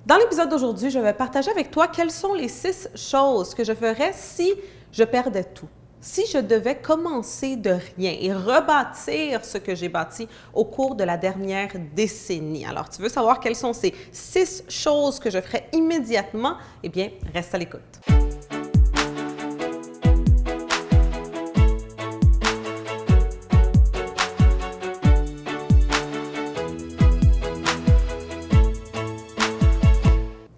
Dans l'épisode d'aujourd'hui, je vais partager avec toi quelles sont les 6 choses que je ferais si je perdais tout. Si je devais commencer de rien et rebâtir ce que j'ai bâti au cours de la dernière décennie. Alors, tu veux savoir quelles sont ces 6 choses que je ferais immédiatement? Eh bien, reste à l'écoute.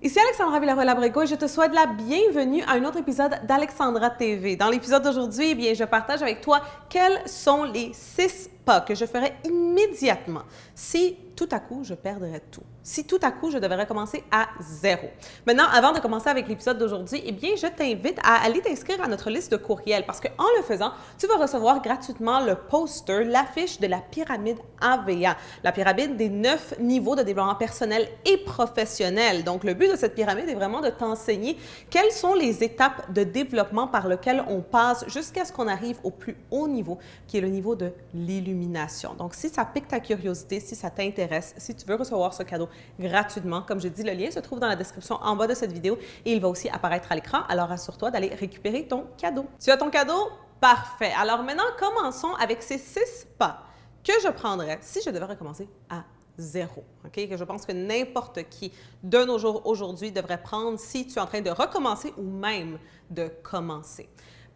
Ici Alexandra Villarreal-Abrego et je te souhaite la bienvenue à un autre épisode d'Alexandra TV. Dans l'épisode d'aujourd'hui, eh bien, je partage avec toi quels sont les 6 pas que je ferais immédiatement si tout à coup je perdrais tout. Si tout à coup je devrais recommencer à zéro. Maintenant, avant de commencer avec l'épisode d'aujourd'hui, eh bien, je t'invite à aller t'inscrire à notre liste de courriels parce qu'en le faisant, tu vas recevoir gratuitement le poster, l'affiche de la pyramide AVA, la pyramide des 9 niveaux de développement personnel et professionnel. Donc, le but de cette pyramide est vraiment de t'enseigner quelles sont les étapes de développement par lesquelles on passe jusqu'à ce qu'on arrive au plus haut niveau, qui est le niveau de l'illumination. Donc, si ça pique ta curiosité, si ça t'intéresse, si tu veux recevoir ce cadeau gratuitement, comme je dis, le lien se trouve dans la description en bas de cette vidéo et il va aussi apparaître à l'écran. Alors, assure-toi d'aller récupérer ton cadeau. Tu as ton cadeau? Parfait. Alors maintenant, commençons avec ces 6 pas que je prendrais si je devais recommencer à zéro. OK? Que je pense que n'importe qui de nos jours aujourd'hui devrait prendre si tu es en train de recommencer ou même de commencer.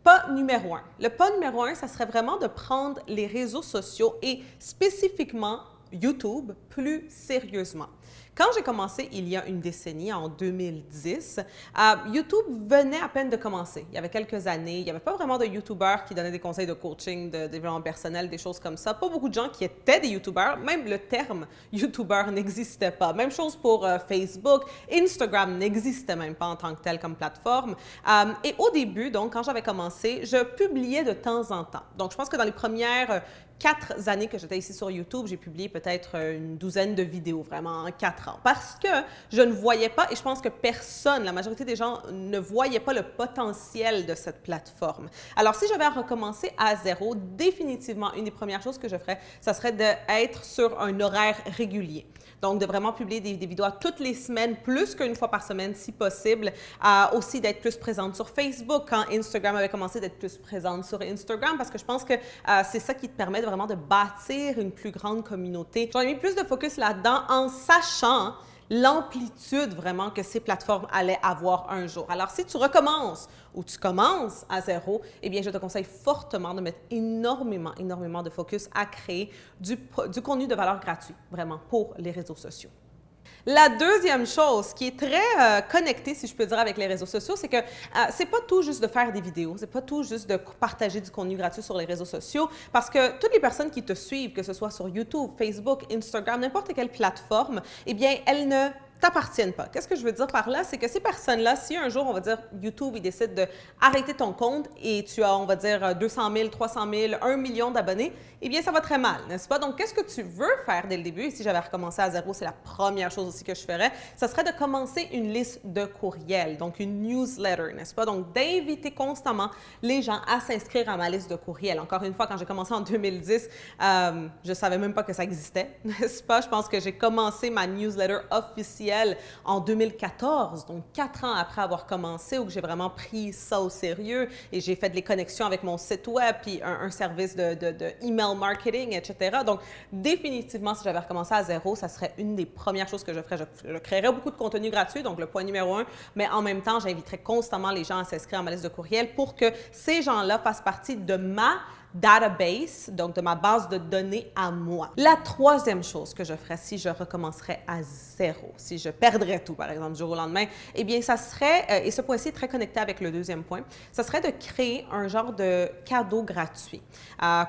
Pas numéro 1. Le pas numéro 1, ça serait vraiment de prendre les réseaux sociaux et spécifiquement YouTube plus sérieusement. Quand j'ai commencé il y a une décennie, en 2010, YouTube venait à peine de commencer. Il y avait quelques années, il n'y avait pas vraiment de YouTubeurs qui donnaient des conseils de coaching, de développement personnel, des choses comme ça. Pas beaucoup de gens qui étaient des YouTubeurs. Même le terme YouTuber n'existait pas. Même chose pour Facebook. Instagram n'existait même pas en tant que tel comme plateforme. Et au début, donc, quand j'avais commencé, je publiais de temps en temps. Donc, je pense que dans les premières 4 années que j'étais ici sur YouTube, j'ai publié peut-être une douzaine de vidéos, vraiment en 4 ans. Parce que je ne voyais pas, et je pense que personne, la majorité des gens, ne voyaient pas le potentiel de cette plateforme. Alors, si j'avais à recommencer à zéro, définitivement, une des premières choses que je ferais, ça serait d'être sur un horaire régulier. Donc, de vraiment publier des vidéos toutes les semaines, plus qu'une fois par semaine, si possible. Aussi, d'être plus présente sur Facebook, quand Instagram avait commencé d'être plus présente sur Instagram, parce que je pense que c'est ça qui te permet vraiment de bâtir une plus grande communauté. J'aurais mis plus de focus là-dedans en sachant l'amplitude vraiment que ces plateformes allaient avoir un jour. Alors, si tu recommences ou tu commences à zéro, eh bien, je te conseille fortement de mettre énormément de focus à créer du contenu de valeur gratuit, vraiment, pour les réseaux sociaux. La deuxième chose qui est très connectée, si je peux dire, avec les réseaux sociaux, c'est que c'est pas tout juste de faire des vidéos, c'est pas tout juste de partager du contenu gratuit sur les réseaux sociaux, parce que toutes les personnes qui te suivent, que ce soit sur YouTube, Facebook, Instagram, n'importe quelle plateforme, eh bien, elles ne t'appartiennent pas. Qu'est-ce que je veux dire par là? C'est que ces personnes-là, si un jour, on va dire, YouTube, il décide d'arrêter ton compte et tu as, on va dire, 200 000, 300 000, 1 million d'abonnés, eh bien, ça va très mal, n'est-ce pas? Donc, qu'est-ce que tu veux faire dès le début? Et si j'avais recommencé à zéro, c'est la première chose aussi que je ferais, ça serait de commencer une liste de courriels, donc une newsletter, n'est-ce pas? Donc, d'inviter constamment les gens à s'inscrire à ma liste de courriels. Encore une fois, quand j'ai commencé en 2010, je ne savais même pas que ça existait, n'est-ce pas? Je pense que j'ai commencé ma newsletter officielle en 2014, donc 4 ans après avoir commencé, où j'ai vraiment pris ça au sérieux et j'ai fait des connexions avec mon site web puis un service de email marketing, etc. Donc, définitivement, si j'avais recommencé à zéro, ça serait une des premières choses que je ferais. Je créerais beaucoup de contenu gratuit, donc le point numéro 1, mais en même temps, j'inviterais constamment les gens à s'inscrire à ma liste de courriel pour que ces gens-là fassent partie de ma database, donc de ma base de données à moi. La troisième chose que je ferais si je recommencerais à zéro, si je perdrais tout, par exemple, du jour au lendemain, eh bien, ça serait, et ce point-ci est très connecté avec le deuxième point, ça serait de créer un genre de cadeau gratuit.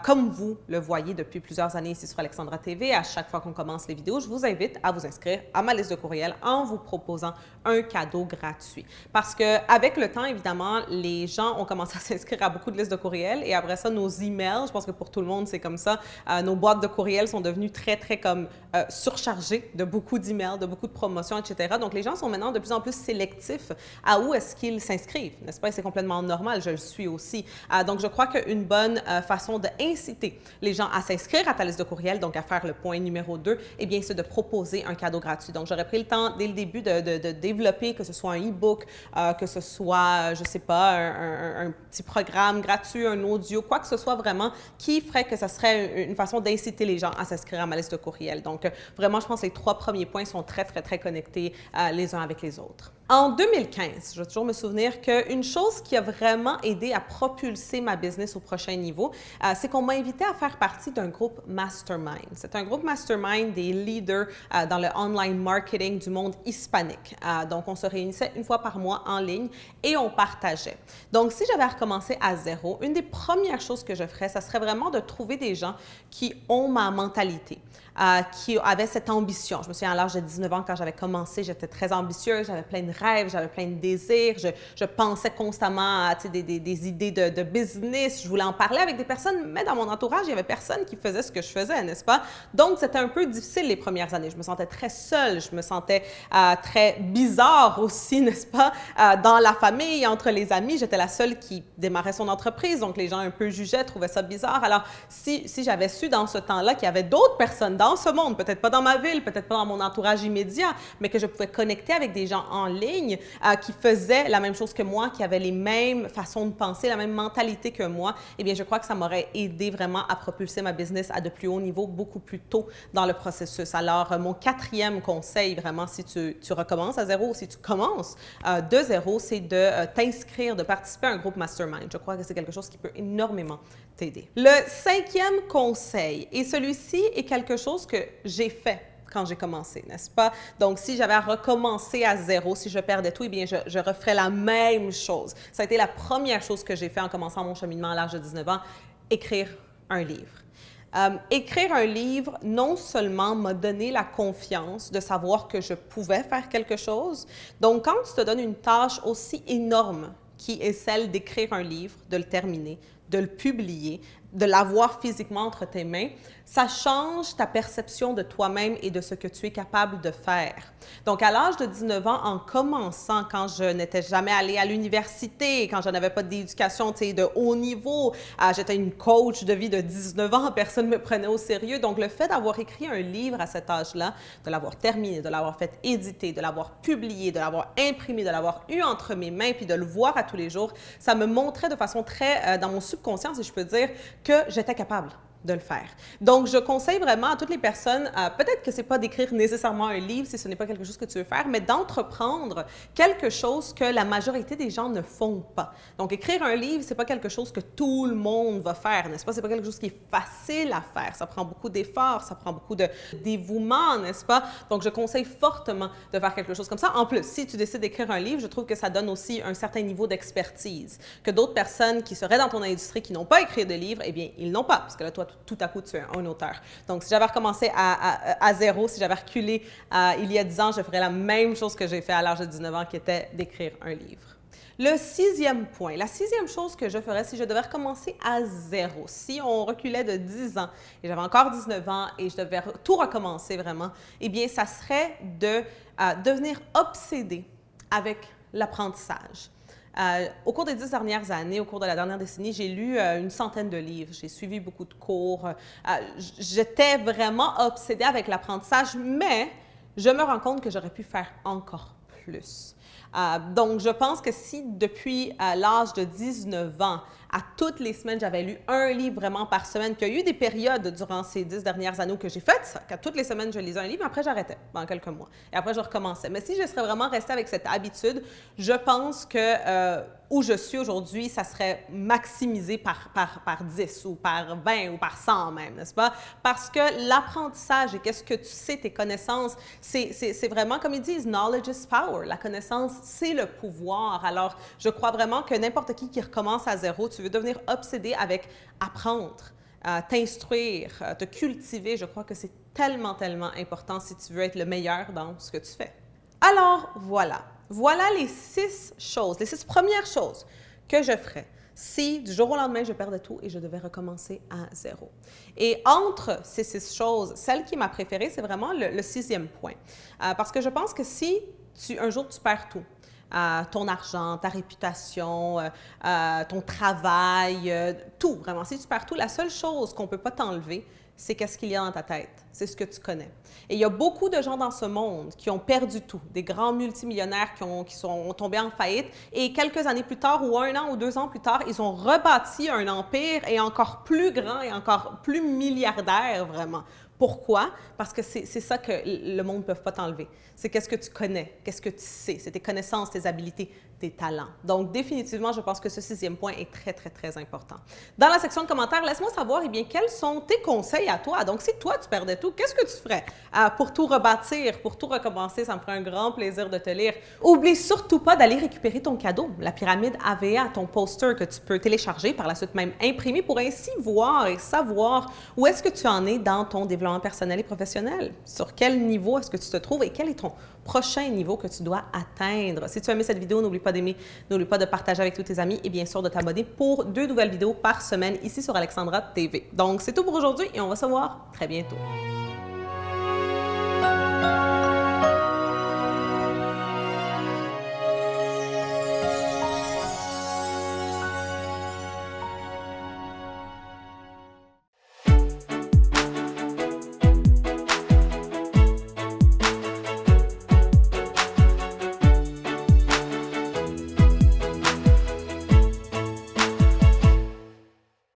Comme vous le voyez depuis plusieurs années ici sur Alexandra TV, à chaque fois qu'on commence les vidéos, je vous invite à vous inscrire à ma liste de courriel en vous proposant un cadeau gratuit. Parce qu'avec le temps, évidemment, les gens ont commencé à s'inscrire à beaucoup de listes de courriels et après ça, nos emails d'emails. Je pense que pour tout le monde, c'est comme ça. Nos boîtes de courriel sont devenues très, très comme surchargées de beaucoup d'emails, de beaucoup de promotions, etc. Donc, les gens sont maintenant de plus en plus sélectifs à où est-ce qu'ils s'inscrivent, n'est-ce pas? Et c'est complètement normal, je le suis aussi. Donc, je crois qu'une bonne façon d'inciter les gens à s'inscrire à ta liste de courriel, donc à faire le point numéro 2, eh bien, c'est de proposer un cadeau gratuit. Donc, j'aurais pris le temps dès le début de développer, que ce soit un e-book, que ce soit, je ne sais pas, un petit programme gratuit, un audio, quoi que ce soit vraiment qui ferait que ça serait une façon d'inciter les gens à s'inscrire à ma liste de courriel. Donc, vraiment, je pense que les 3 premiers points sont très, très, très connectés les uns avec les autres. En 2015, je vais toujours me souvenir qu'une chose qui a vraiment aidé à propulser ma business au prochain niveau, c'est qu'on m'a invité à faire partie d'un groupe mastermind. C'est un groupe mastermind des leaders dans le online marketing du monde hispanique. Donc, on se réunissait une fois par mois en ligne et on partageait. Donc, si j'avais à recommencer à zéro, une des premières choses que je ferais, ça serait vraiment de trouver des gens qui ont ma mentalité. Qui avaient cette ambition. Je me souviens, à l'âge de 19 ans, quand j'avais commencé, j'étais très ambitieuse, j'avais plein de rêves, j'avais plein de désirs, je pensais constamment à des idées de business, je voulais en parler avec des personnes, mais dans mon entourage, il n'y avait personne qui faisait ce que je faisais, n'est-ce pas? Donc, c'était un peu difficile les premières années. Je me sentais très seule, je me sentais très bizarre aussi, n'est-ce pas? Dans la famille, entre les amis, j'étais la seule qui démarrait son entreprise, donc les gens un peu jugeaient, trouvaient ça bizarre. Alors, si j'avais su dans ce temps-là qu'il y avait d'autres personnes dans ce monde, peut-être pas dans ma ville, peut-être pas dans mon entourage immédiat, mais que je pouvais connecter avec des gens en ligne qui faisaient la même chose que moi, qui avaient les mêmes façons de penser, la même mentalité que moi, eh bien, je crois que ça m'aurait aidé vraiment à propulser ma business à de plus hauts niveaux beaucoup plus tôt dans le processus. Alors, mon 4e conseil, vraiment, si tu recommences à zéro ou si tu commences de zéro, c'est de t'inscrire, de participer à un groupe mastermind. Je crois que c'est quelque chose qui peut énormément t'aider. Le 5e conseil, et celui-ci est quelque chose que j'ai fait quand j'ai commencé, n'est-ce pas? Donc, si j'avais à recommencer à zéro, si je perdais tout, eh bien, je referais la même chose. Ça a été la première chose que j'ai fait en commençant mon cheminement à l'âge de 19 ans, écrire un livre. Écrire un livre, non seulement m'a donné la confiance de savoir que je pouvais faire quelque chose. Donc, quand tu te donnes une tâche aussi énorme qui est celle d'écrire un livre, de le terminer, de le publier, de l'avoir physiquement entre tes mains, ça change ta perception de toi-même et de ce que tu es capable de faire. Donc, à l'âge de 19 ans, en commençant, quand je n'étais jamais allée à l'université, quand je n'avais pas d'éducation de haut niveau, j'étais une coach de vie de 19 ans, personne ne me prenait au sérieux. Donc, le fait d'avoir écrit un livre à cet âge-là, de l'avoir terminé, de l'avoir fait éditer, de l'avoir publié, de l'avoir imprimé, de l'avoir eu entre mes mains, puis de le voir à tous les jours, ça me montrait de façon très, dans mon subconscient, si je peux dire, que j'étais capable de le faire. Donc, je conseille vraiment à toutes les personnes, peut-être que ce n'est pas d'écrire nécessairement un livre si ce n'est pas quelque chose que tu veux faire, mais d'entreprendre quelque chose que la majorité des gens ne font pas. Donc, écrire un livre, ce n'est pas quelque chose que tout le monde va faire, n'est-ce pas? Ce n'est pas quelque chose qui est facile à faire. Ça prend beaucoup d'efforts, ça prend beaucoup de dévouement, n'est-ce pas? Donc, je conseille fortement de faire quelque chose comme ça. En plus, si tu décides d'écrire un livre, je trouve que ça donne aussi un certain niveau d'expertise que d'autres personnes qui seraient dans ton industrie qui n'ont pas écrit de livre, eh bien, ils n'ont pas, parce que là, toi, tout à coup, tu es un auteur. Donc, si j'avais recommencé à zéro, si j'avais reculé il y a 10 ans, je ferais la même chose que j'ai fait à l'âge de 19 ans, qui était d'écrire un livre. Le 6e point, la 6e chose que je ferais si je devais recommencer à zéro, si on reculait de 10 ans et j'avais encore 19 ans et je devais tout recommencer vraiment, eh bien, ça serait de devenir obsédé avec l'apprentissage. Au cours des 10 dernières années, au cours de la dernière décennie, j'ai lu une centaine de livres, j'ai suivi beaucoup de cours. J'étais vraiment obsédée avec l'apprentissage, mais je me rends compte que j'aurais pu faire encore plus. Donc, je pense que si depuis l'âge de 19 ans, à toutes les semaines, j'avais lu un livre vraiment par semaine, qu'il y a eu des périodes durant ces 10 dernières années où j'ai fait ça, qu'à toutes les semaines, je lisais un livre, après j'arrêtais pendant quelques mois. Et après, je recommençais. Mais si je serais vraiment restée avec cette habitude, je pense que où je suis aujourd'hui, ça serait maximisé par 10 ou par 20 ou par 100 même, n'est-ce pas? Parce que l'apprentissage et qu'est-ce que tu sais, tes connaissances, c'est vraiment, comme ils disent, knowledge is power. La connaissance, c'est le pouvoir. Alors, je crois vraiment que n'importe qui recommence à zéro, tu veux devenir obsédé avec apprendre, t'instruire, te cultiver. Je crois que c'est tellement, tellement important si tu veux être le meilleur dans ce que tu fais. Alors, voilà. Voilà les 6 choses, les 6 premières choses que je ferais si du jour au lendemain, je perdais tout et je devais recommencer à zéro. Et entre ces 6 choses, celle qui est ma préférée, c'est vraiment le 6e point. Parce que je pense que si un jour tu perds tout, ton argent, ta réputation, ton travail, tout, vraiment. Si tu perds tout, la seule chose qu'on ne peut pas t'enlever, c'est qu'est-ce qu'il y a dans ta tête. C'est ce que tu connais. Et il y a beaucoup de gens dans ce monde qui ont perdu tout. Des grands multimillionnaires qui sont tombés en faillite et quelques années plus tard, ou 1 an ou 2 ans plus tard, ils ont rebâti un empire et encore plus grand et encore plus milliardaire, vraiment. Pourquoi? Parce que c'est ça que le monde ne peut pas t'enlever. C'est qu'est-ce que tu connais, qu'est-ce que tu sais, c'est tes connaissances, tes habiletés, tes talents. Donc, définitivement, je pense que ce 6e point est très, très, très important. Dans la section de commentaires, laisse-moi savoir, eh bien, quels sont tes conseils à toi? Donc, si toi, tu perdais tout, qu'est-ce que tu ferais pour tout rebâtir, pour tout recommencer? Ça me ferait un grand plaisir de te lire. Oublie surtout pas d'aller récupérer ton cadeau, la pyramide AVA, ton poster que tu peux télécharger, par la suite même imprimer, pour ainsi voir et savoir où est-ce que tu en es dans ton développement personnel et professionnel. Sur quel niveau est-ce que tu te trouves et quel est ton prochain niveau que tu dois atteindre. Si tu as aimé cette vidéo, n'oublie pas d'aimer, n'oublie pas de partager avec tous tes amis et bien sûr de t'abonner pour 2 nouvelles vidéos par semaine ici sur Alexandra TV. Donc, c'est tout pour aujourd'hui et on va se voir très bientôt.